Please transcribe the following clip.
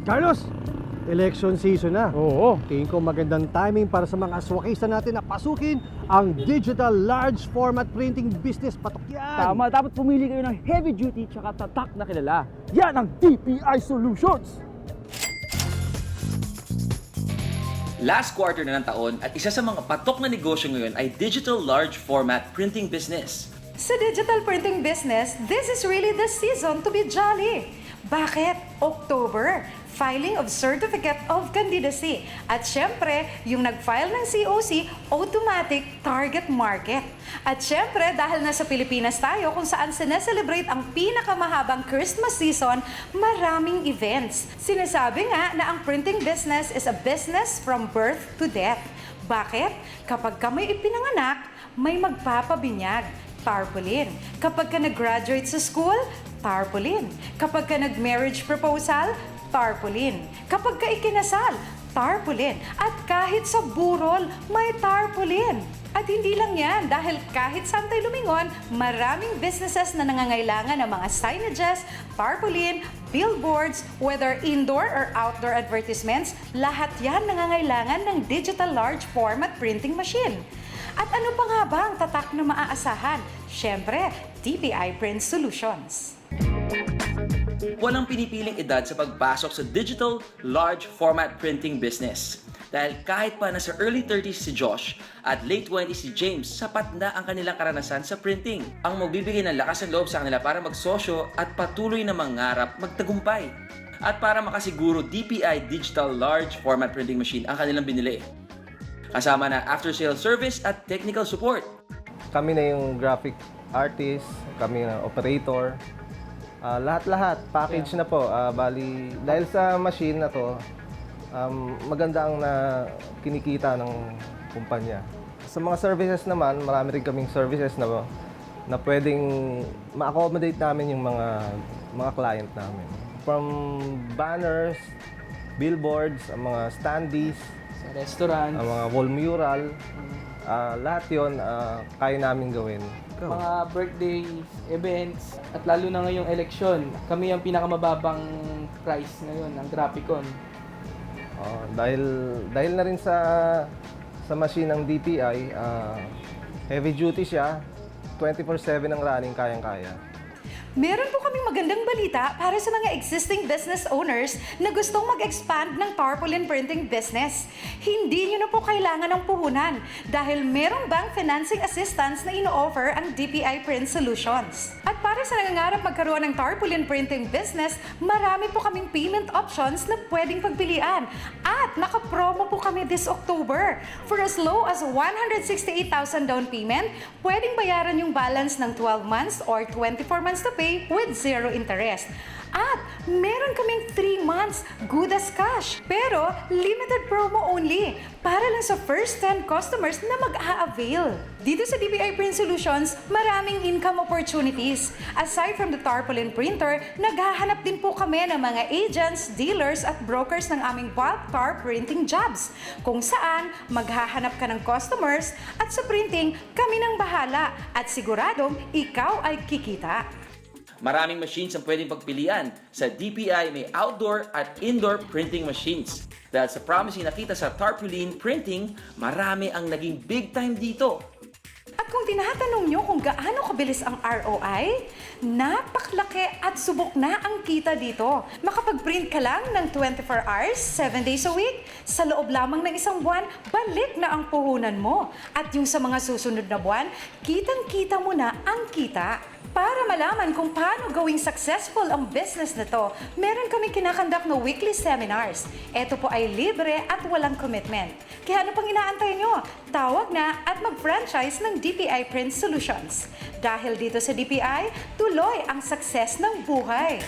Carlos, election season na. Oo. Tingin ko magandang timing para sa mga aswakista natin na pasukin ang digital large format printing business. Patok yan! Tama, dapat pumili kayo ng heavy duty tsaka tatak na kilala. Yan ang DPI Solutions! Last quarter na ng taon at isa sa mga patok na negosyo ngayon ay digital large format printing business. Sa digital printing business, this is really the season to be jolly. Bakit? October, filing of Certificate of Candidacy. At syempre, yung nag-file ng COC, automatic target market. At syempre, dahil nasa Pilipinas tayo kung saan sineselebrate ang pinakamahabang Christmas season, maraming events. Sinasabi nga na ang printing business is a business from birth to death. Bakit? Kapag ka may ipinanganak, may magpapabinyag. Tarpaulin. Kapag ka nag-graduate sa school, tarpaulin. Kapag ka nag-marriage proposal, tarpaulin. Kapag ka ikinasal, tarpaulin. At kahit sa burol, may tarpaulin. At hindi lang yan, dahil kahit saan tayo lumingon, maraming businesses na nangangailangan ng mga signages, tarpaulin, billboards, whether indoor or outdoor advertisements, lahat yan nangangailangan ng digital large format printing machine. At ano pa nga ba ang tatak na maaasahan? Siyempre, DPI Print Solutions. Walang pinipiling edad sa pagpasok sa digital large format printing business. Dahil kahit pa nasa early 30s si Josh at late 20s si James, sapat na ang kanilang karanasan sa printing. Ang magbibigay ng lakas ng loob sa kanila para magsosyo at patuloy na mangarap magtagumpay. At para makasiguro, DPI Digital Large Format Printing Machine ang kanilang binili. Kasama na after-sale service at technical support. Kami na yung graphic artist, kami na operator. Lahat-lahat, package na po. Bali, dahil sa machine na to, maganda ang kinikita ng kumpanya. Sa mga services naman, marami rin kaming services na pwedeng ma-accommodate namin yung mga client namin. From banners, billboards, ang mga standees, Restaurant, ang mga wall mural, lahat yun kaya namin gawin. mga birthday events, at lalo na ngayong eleksyon, kami ang pinakamababang price ngayon, ang Graphicon. Dahil na rin sa machine ng DPI, heavy duty siya, 24/7 ang running, kayang-kaya. Meron po kaming magandang balita para sa mga existing business owners na gustong mag-expand ng tarpaulin printing business. Hindi nyo na po kailangan ng puhunan dahil merong bank financing assistance na ino-offer ang DPI Print Solutions. At para sa nangangarap magkaroon ng tarpaulin printing business, marami po kaming payment options na pwedeng pagpilian. At naka-promo po kami this October. For as low as 168,000 down payment, pwedeng bayaran yung balance ng 12 months or 24 months to pay with zero interest. At meron kaming 3 months good as cash. Pero limited promo only para lang sa first 10 customers na mag-a-avail. Dito sa DPI Print Solutions, maraming income opportunities. Aside from the tarpaulin printer, naghahanap din po kami ng mga agents, dealers at brokers ng aming bulk tar printing jobs. Kung saan maghahanap ka ng customers at sa printing, kami nang bahala at siguradong ikaw ay kikita. Maraming machines ang pwedeng pagpilian. Sa DPI may outdoor at indoor printing machines. Dahil sa promising nakita sa tarpaulin printing, marami ang naging big time dito. At kung tinatanong nyo kung gaano kabilis ang ROI, napaklaki at subok na ang kita dito. Makapag-print ka lang ng 24 hours, 7 days a week, sa loob lamang ng isang buwan, balik na ang puhunan mo. At yung sa mga susunod na buwan, kitang-kita mo na ang kita. Para malaman kung paano gawing successful ang business na to, meron kami kinakandak na weekly seminars. Ito po ay libre at walang commitment. Kaya ano pang inaantay nyo? Tawag na at mag-franchise ng DPI Print Solutions. Dahil dito sa DPI, tuloy ang success ng buhay.